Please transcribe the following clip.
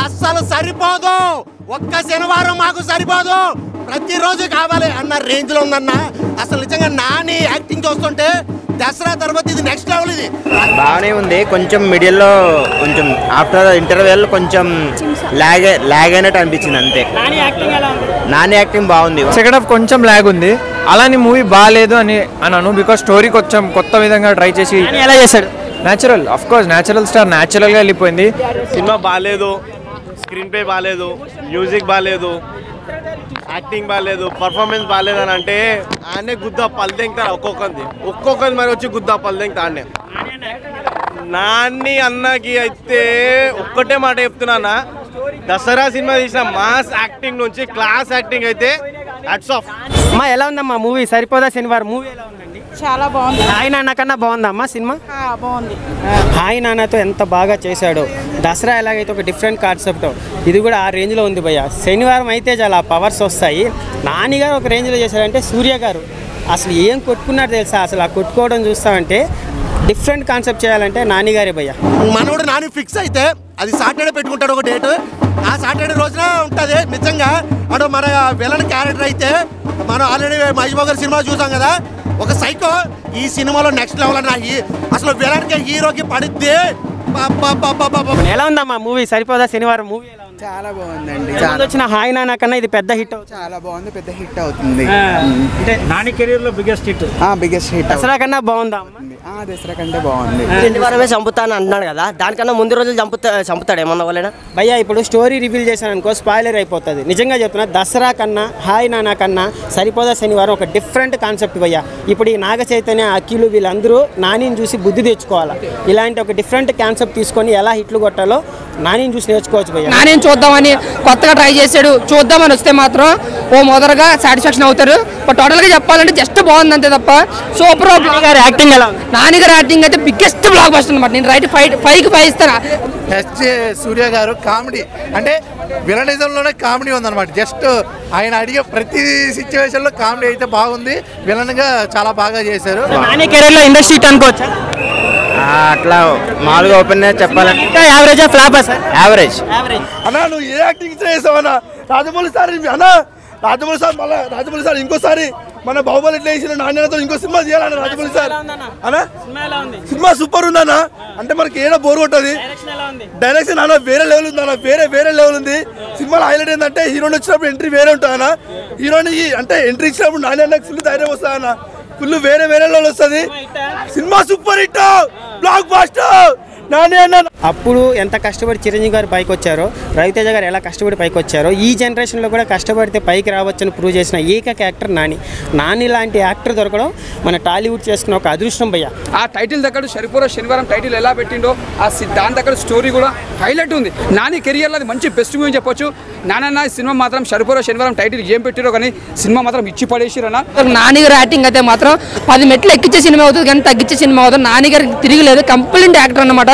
అస్సలు సరిపోదు. ఒక్క శనివారం మాకు సరిపోదు, ప్రతిరోజు కావాలి అన్న రేంజ్ లో ఉందన్న. అసలు నిజంగా నాని యాక్టింగ్ చూస్తుంటే దసరా తర్వాత ఇది నెక్స్ట్ లెవెల్. ఇది బాగానే ఉంది, కొంచెం మిడిల్లో కొంచెం ఆఫ్టర్ ఇంటర్వెల్ కొంచెం లాగ్ అయినట్టు అనిపించింది అంతే. నాని యాక్టింగ్ బాగుంది. సెకండ్ హాఫ్ కొంచెం లాగ్ ఉంది, అలాని మూవీ బాగాలేదు అని అన్నాను. బికాస్ స్టోరీ కొంచెం కొత్త విధంగా ట్రై చేసి ఎలా చేశాడు. Natural, of course natural star న్యాచురల్గా వెళ్ళిపోయింది. సినిమా బాగాలేదు, స్క్రీన్ ప్లే బాగాలేదు, మ్యూజిక్ బాగాలేదు, యాక్టింగ్ బాగాలేదు, పర్ఫార్మెన్స్ బాగాలేదు అని అంటే ఆయనే గుద్దా పల్లెంగుతారు. ఒక్కొక్కది మరి వచ్చి గుద్దా పల్లెంగుతా ఆడనే. నాని అన్నకి అయితే ఒక్కటే మాట చెప్తున్నానా, దసరా సినిమా తీసిన మాస్ యాక్టింగ్ నుంచి క్లాస్ యాక్టింగ్ అయితే హ్యాట్స్ ఆఫ్. అమ్మా ఎలా ఉందమ్మా మూవీ? సరిపోదా శనివారం మూవీ ఎలా ఉందండి? చాలా బాగుంది. హాయ్ నాన్న కన్నా బాగుందమ్మా సినిమా? బాగుంది. హాయ్ నాన్నతో ఎంత బాగా చేశాడో. దసరా ఎలాగైతే ఒక డిఫరెంట్ కాన్సెప్ట్, ఇది కూడా ఆ రేంజ్లో ఉంది భయ్య. శనివారం అయితే చాలా పవర్స్ వస్తాయి. నాని గారు ఒక రేంజ్లో చేశారంటే సూర్య గారు అసలు ఏం కొట్టుకున్నాడు తెలుసా? అసలు ఆ కొట్టుకోవడం చూస్తామంటే డిఫరెంట్ కాన్సెప్ట్ చేయాలంటే నాని గారే భయ్య. మనోడు నాని ఫిక్స్ అయితే అది సాటర్డే పెట్టుకుంటాడు ఒక డేట్. ఆ సాటర్డే రోజున ఉంటుంది నిజంగా. అటు మన విలన్ క్యారెక్టర్ అయితే మనం ఆల్రెడీ మహేష్ గారి సినిమా చూసాం కదా, ఒక సైకో. ఈ సినిమాలో నెక్స్ట్ లెవెల్ అన్న. అసలు విలన్కి హీరోకి పడిద్ది. ఎలా ఉందమ్మా మూవీ? సరిపోదా శనివారం మూవీ ఎలా ఉంది? చాలా బాగుందండి. వచ్చిన హాయ్ నాన్న కన్నా ఇది పెద్ద హిట్. చాలా బాగుంది, పెద్ద హిట్ అవుతుంది. అంటే నాని కెరీర్ లో biggest hit. Biggest hit. Dasara కన్నా బాగుందా? దసరా కంటే బాగుంది. శనివారమే చంపుతాను అంటున్నాడు కదా, దానికన్నా ముందు రోజులు చంపుతాడు ఏమన్నా వాళ్ళైనా. భయ్యా ఇప్పుడు స్టోరీ రివీల్ చేశాను అనుకో స్పాయిలర్ అయిపోతుంది. నిజంగా చెప్తున్నా, దసరా కన్నా హాయ్ నాన్న కన్నా సరిపోదా శనివారం ఒక డిఫరెంట్ కాన్సెప్ట్ భయ్యా. ఇప్పుడు ఈ నాగ చైతన్య, అఖిలు వీళ్ళందరూ నానిని చూసి బుద్ధి తెచ్చుకోవాలి. ఇలాంటి ఒక డిఫరెంట్ కాన్సెప్ట్ తీసుకొని ఎలా హిట్లు కొట్టాలో నానిని చూసి నేర్చుకోవచ్చు భయ్యా. నాని చూద్దామని కొత్తగా ట్రై చేశాడు, చూద్దామని వస్తే మాత్రం మొదటగా సాటిస్ఫాక్షన్ అవుతారు. బట్ టోటల్గా చెప్పాలంటే జస్ట్ బాగుంది అంతే తప్ప సూపర్. యాక్టింగ్ ఎలా? నాని గారి యాక్టింగ్ అయితే బిగ్గెస్ట్ బ్లాక్ బస్టర్ అనమాట. నేను రైట్ 5కి 5 ఇస్తాను. సూర్య గారు కామెడీ అంటే విలనిజంలోనే కామెడీ ఉందన్నమాట. జస్ట్ ఆయన అడిగే ప్రతి సిచ్యువేషన్లో కామెడీ అయితే బాగుంది. విలన్గా చాలా బాగా చేశారు. నాని కెరీర్ లో ఇండస్ట్రీ అనుకోవచ్చా? అట్లా మామూలుగా ఓపెన్ చెప్పాలంటే యావరేజ్ ఫ్లాప్ సార్? యావరేజ్. అన్నా నువ్వు ఏ యాక్టింగ్ చేసావన్నా? రాజమౌళి సార్ అన్నా, రాజమౌళి సార్ మళ్ళీ రాజమౌళి సార్ ఇంకోసారి మన బాహుబలి ఎట్లా వేసిన నాణ్యతతో ఇంకో సినిమా చేయాలన్న రాజమౌళి సార్ అన్నా. సినిమా సూపర్ ఉందన్నా. అంటే మనకి ఏదో బోర్ కొట్టది. డైరెక్షన్ అన్న వేరే లెవెల్ ఉంది అన్న, వేరే లెవెల్ ఉంది. సినిమాలో హైలైట్ ఏంటంటే హీరోని వచ్చినప్పుడు ఎంట్రీ వేరే ఉంటుంది అన్న. హీరోని అంటే ఎంట్రీ ఇచ్చినప్పుడు నాని అన్నకి ఫుల్ ధైర్యం వస్తుంది అన్న. ఫుల్ వేరే లెవెల్ వస్తుంది. Cinema super hit, blockbuster. అప్పుడు ఎంత కష్టపడి చిరంజీవి గారు పైకి వచ్చారో, రవితేజ గారు ఎలా కష్టపడి పైకి వచ్చారో, ఈ జనరేషన్లో కూడా కష్టపడితే పైకి రావచ్చని ప్రూవ్ చేసిన ఏకైక యాక్టర్ నాని. నాని లాంటి యాక్టర్ దొరకడం మన టాలీవుడ్ చేసుకున్న ఒక అదృష్టం భయ్య. ఆ టైటిల్ దగ్గర సరిపోరా శనివారం టైటిల్ ఎలా పెట్టిండో దాని దగ్గర స్టోరీ కూడా హైలైట్ ఉంది. నాని కెరియర్లో అది మంచి బెస్ట్ మూవీ చెప్పొచ్చు. నాన్న సినిమా మాత్రం సరిపోరా శనివారం టైటిల్ ఏం పెట్టిరో కానీ సినిమా మాత్రం ఇచ్చి పడేసిరన్న. నాని గారి యాక్టింగ్ అయితే మాత్రం 10 మెట్లు ఎక్కించే సినిమా అవుతుంది కానీ తగ్గించే సినిమా అవుతుంది. నాని గారికి తిరిగి లేదు, కంప్లీట్ యాక్టర్ అన్నమాట.